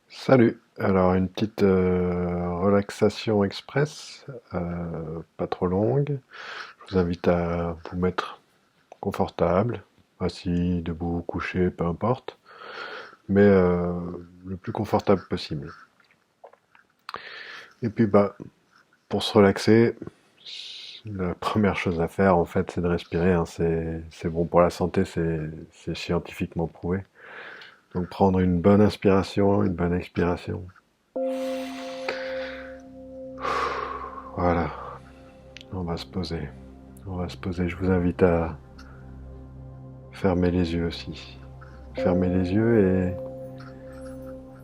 Salut. Alors une petite relaxation express, pas trop longue. Je vous invite à vous mettre confortable, assis, debout, couché, peu importe, mais le plus confortable possible. Et puis pour se relaxer, la première chose à faire en fait, c'est de respirer, hein. C'est bon pour la santé, c'est scientifiquement prouvé. Donc prendre une bonne inspiration, une bonne expiration. Voilà, on va se poser. On va se poser. Je vous invite à fermer les yeux aussi. Fermer les yeux et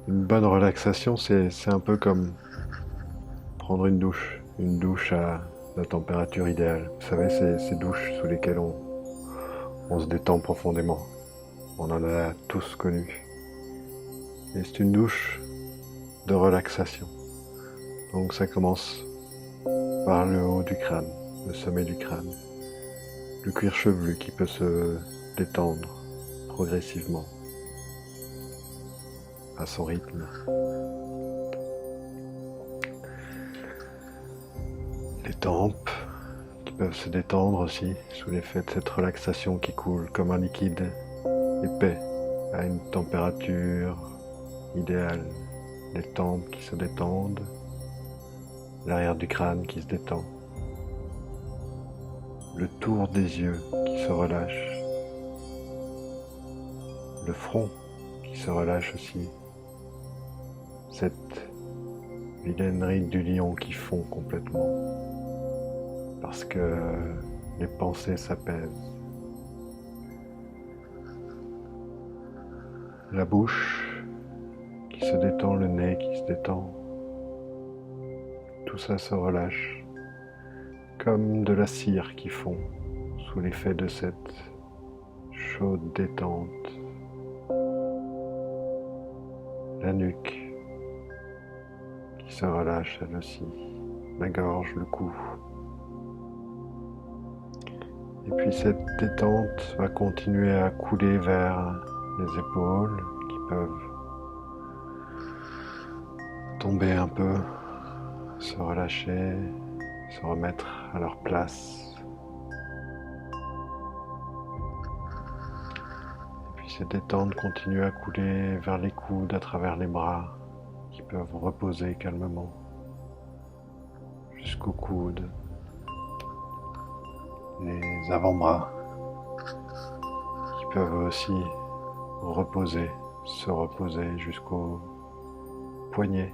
une bonne relaxation, c'est un peu comme prendre une douche. Une douche à la température idéale. Vous savez, ces douches sous lesquelles on se détend profondément. On en a tous connu. Et c'est une douche de relaxation. Donc ça commence par le haut du crâne, le sommet du crâne. Le cuir chevelu qui peut se détendre progressivement à son rythme. Les tempes qui peuvent se détendre aussi sous l'effet de cette relaxation qui coule comme un liquide épais à une température idéale. Les tempes qui se détendent, l'arrière du crâne qui se détend, le tour des yeux qui se relâche, le front qui se relâche aussi, cette vilaine ride du lion qui fond complètement parce que les pensées s'apaisent. La bouche qui se détend, le nez qui se détend, tout ça se relâche comme de la cire qui fond sous l'effet de cette chaude détente. La nuque qui se relâche elle aussi, la gorge, le cou. Et puis cette détente va continuer à couler vers les épaules qui peuvent tomber un peu, se relâcher, se remettre à leur place. Et puis cette détente continue à couler vers les coudes, à travers les bras qui peuvent reposer calmement jusqu'aux coudes, les avant-bras qui peuvent aussi reposer, se reposer jusqu'aux poignets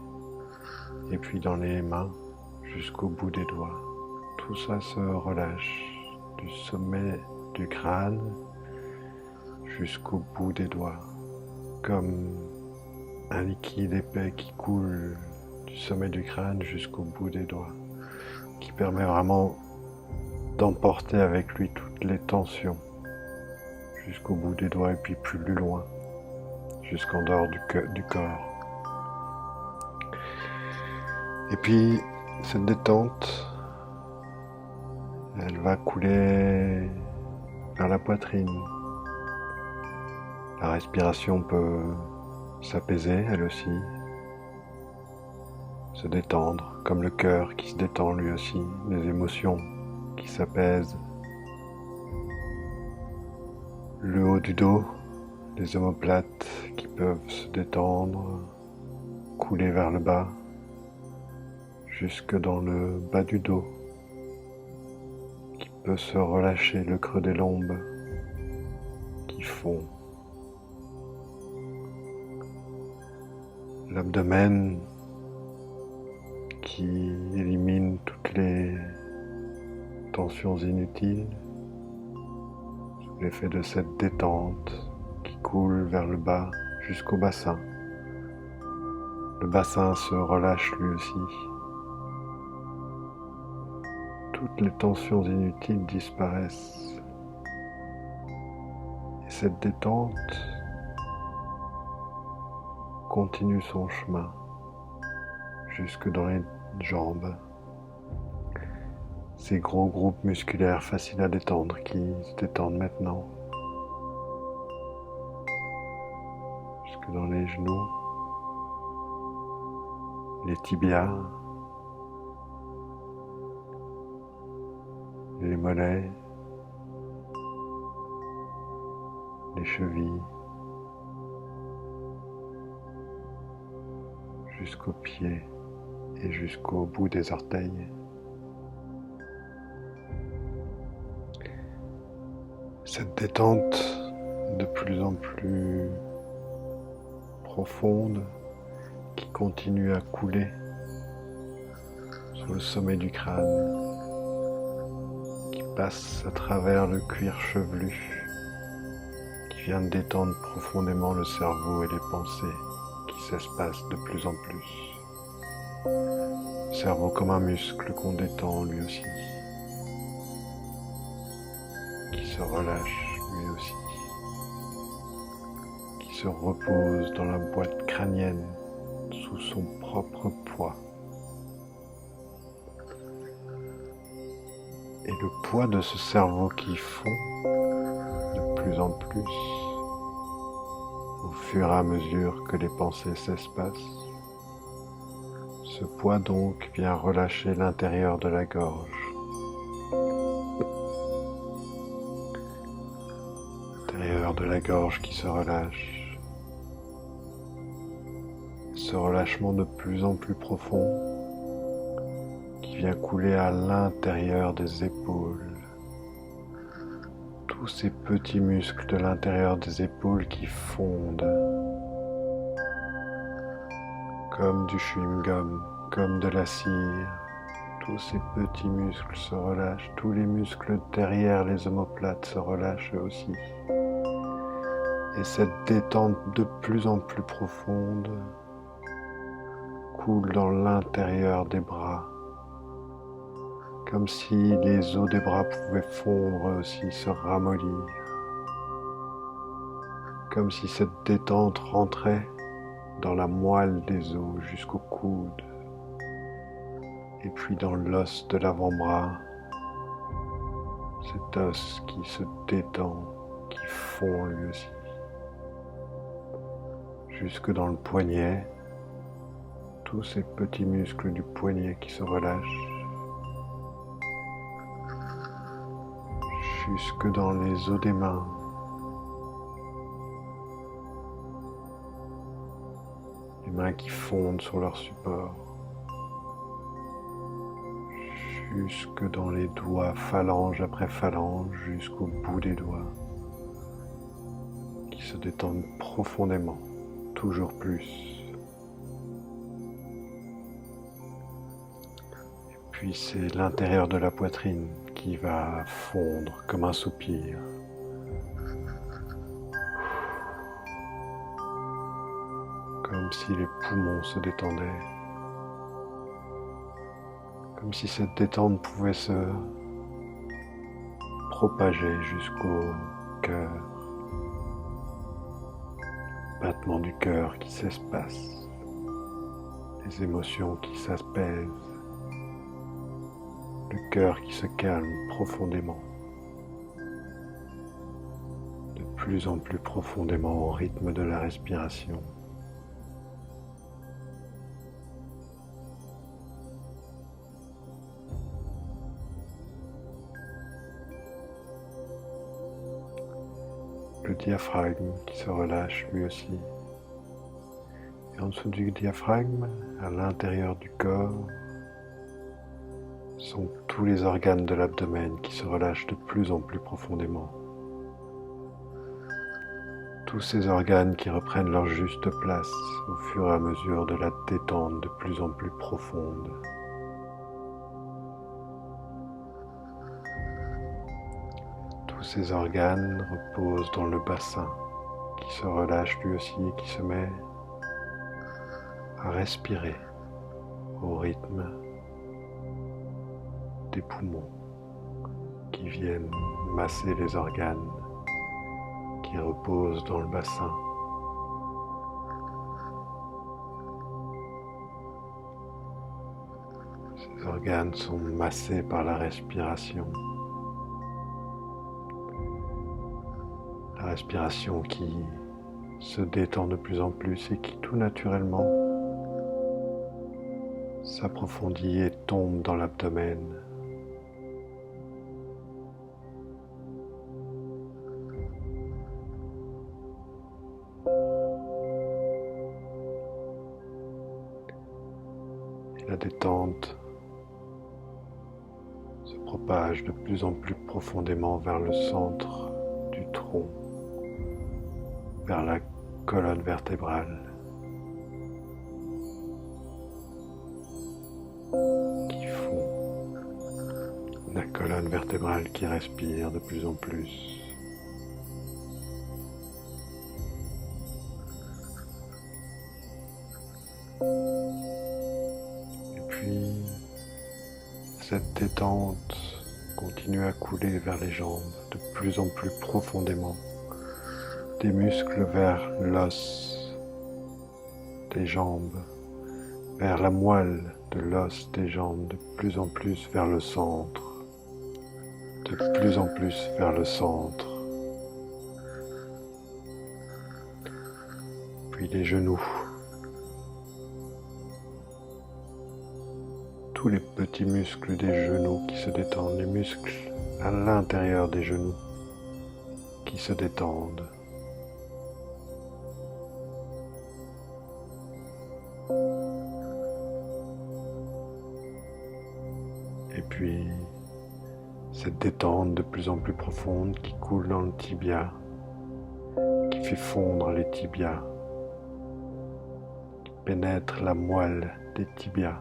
et puis dans les mains jusqu'au bout des doigts. Tout ça se relâche du sommet du crâne jusqu'au bout des doigts, comme un liquide épais qui coule du sommet du crâne jusqu'au bout des doigts, qui permet vraiment d'emporter avec lui toutes les tensions jusqu'au bout des doigts et puis plus loin, jusqu'en dehors du corps. Et puis cette détente, elle va couler vers la poitrine. La respiration peut s'apaiser elle aussi, se détendre, comme le cœur qui se détend lui aussi, les émotions qui s'apaisent. Le haut du dos, les omoplates qui peuvent se détendre, couler vers le bas, jusque dans le bas du dos, qui peut se relâcher, le creux des lombes qui fond. L'abdomen qui élimine toutes les tensions inutiles sous l'effet de cette détente qui coule vers le bas jusqu'au bassin. Le bassin se relâche lui aussi. Toutes les tensions inutiles disparaissent. Et cette détente continue son chemin jusque dans les jambes. Ces gros groupes musculaires faciles à détendre qui se détendent maintenant. Jusque dans les genoux, les tibias, les mollets, les chevilles, jusqu'aux pieds et jusqu'au bout des orteils. Cette détente de plus en plus profonde qui continue à couler sur le sommet du crâne, qui passe à travers le cuir chevelu, qui vient détendre profondément le cerveau et les pensées qui s'espacent de plus en plus. Le cerveau comme un muscle qu'on détend lui aussi, qui se relâche lui aussi, qui se repose dans la boîte crânienne sous son propre poids. Et le poids de ce cerveau qui fond de plus en plus au fur et à mesure que les pensées s'espacent. Ce poids donc vient relâcher l'intérieur de la gorge. L'intérieur de la gorge qui se relâche. Ce relâchement de plus en plus profond qui vient couler à l'intérieur des épaules. Tous ces petits muscles de l'intérieur des épaules qui fondent comme du chewing-gum, comme de la cire. Tous ces petits muscles se relâchent, tous les muscles derrière les omoplates se relâchent aussi. Et cette détente de plus en plus profonde coule dans l'intérieur des bras, comme si les os des bras pouvaient fondre aussi, se ramollir, comme si cette détente rentrait dans la moelle des os jusqu'au coude, et puis dans l'os de l'avant-bras, cet os qui se détend, qui fond lui aussi, jusque dans le poignet, tous ces petits muscles du poignet qui se relâchent, jusque dans les os des mains, les mains qui fondent sur leur support, jusque dans les doigts, phalange après phalange, jusqu'au bout des doigts, qui se détendent profondément, toujours plus. Et puis c'est l'intérieur de la poitrine qui va fondre comme un soupir. Comme si les poumons se détendaient. Comme si cette détente pouvait se propager jusqu'au cœur. Battement du cœur qui s'espace. Les émotions qui s'apaisent. Le cœur qui se calme profondément. De plus en plus profondément au rythme de la respiration. Le diaphragme qui se relâche lui aussi. Et en dessous du diaphragme, à l'intérieur du corps, sont tous les organes de l'abdomen qui se relâchent de plus en plus profondément. Tous ces organes qui reprennent leur juste place au fur et à mesure de la détente de plus en plus profonde. Tous ces organes reposent dans le bassin qui se relâche lui aussi et qui se met à respirer au rythme des poumons qui viennent masser les organes qui reposent dans le bassin. Ces organes sont massés par la respiration. La respiration qui se détend de plus en plus et qui tout naturellement s'approfondit et tombe dans l'abdomen. Et la détente se propage de plus en plus profondément vers le centre du tronc, vers la colonne vertébrale, qui fond, la colonne vertébrale qui respire de plus en plus. Et puis, cette détente continue à couler vers les jambes de plus en plus profondément, des muscles vers l'os des jambes, vers la moelle de l'os des jambes, de plus en plus vers le centre, de plus en plus vers le centre. Puis les genoux, tous les petits muscles des genoux qui se détendent, les muscles à l'intérieur des genoux qui se détendent. Et puis, cette détente de plus en plus profonde qui coule dans le tibia, qui fait fondre les tibias, qui pénètre la moelle des tibias.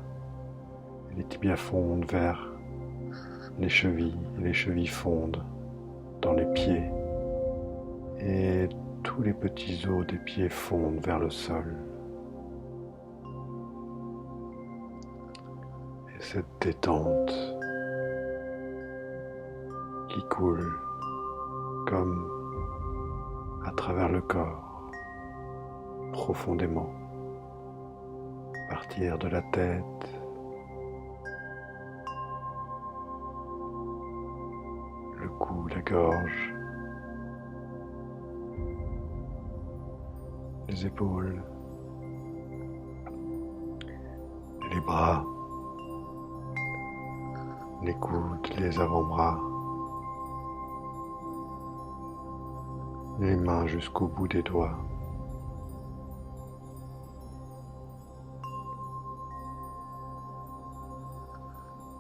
Les tibias fondent vers les chevilles, et les chevilles fondent dans les pieds, et tous les petits os des pieds fondent vers le sol. Et cette détente qui coule comme à travers le corps, profondément, partir de la tête, le cou, la gorge, les épaules, les bras, les coudes, les avant-bras, les mains jusqu'au bout des doigts.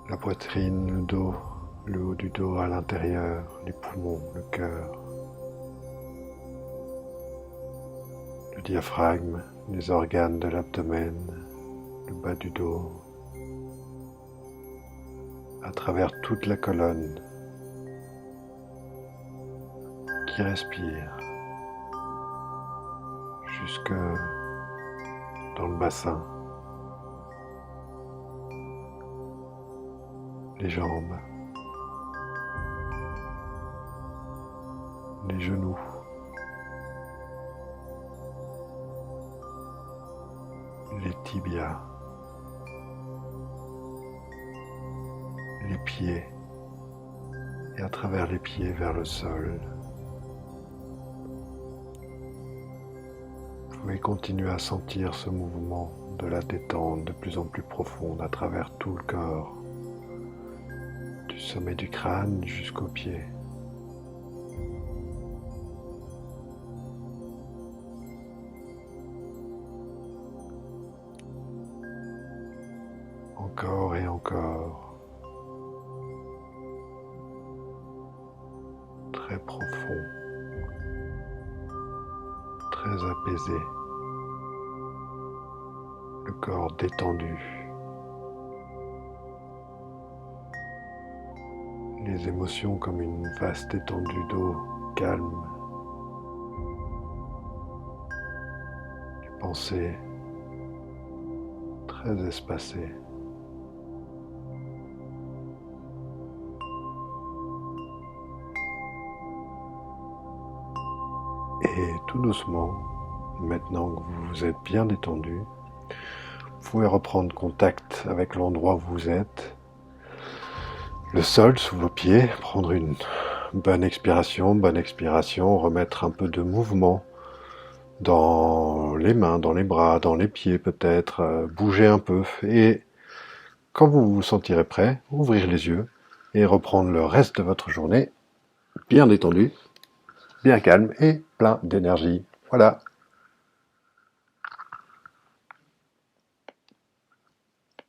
La poitrine, le dos, le haut du dos à l'intérieur, les poumons, le cœur, le diaphragme, les organes de l'abdomen, le bas du dos, à travers toute la colonne qui respire jusque dans le bassin, les jambes, les genoux, les tibias, les pieds et à travers les pieds vers le sol. Vous pouvez continuer à sentir ce mouvement de la détente de plus en plus profonde à travers tout le corps, du sommet du crâne jusqu'aux pieds. Encore et encore, très profond, très apaisé, le corps détendu, les émotions comme une vaste étendue d'eau calme, les pensées très espacées. Et tout doucement, maintenant que vous vous êtes bien détendu, vous pouvez reprendre contact avec l'endroit où vous êtes, le sol sous vos pieds, prendre une bonne expiration, remettre un peu de mouvement dans les mains, dans les bras, dans les pieds peut-être, bouger un peu et quand vous vous sentirez prêt, ouvrir les yeux et reprendre le reste de votre journée bien détendu, bien calme et plein d'énergie. Voilà.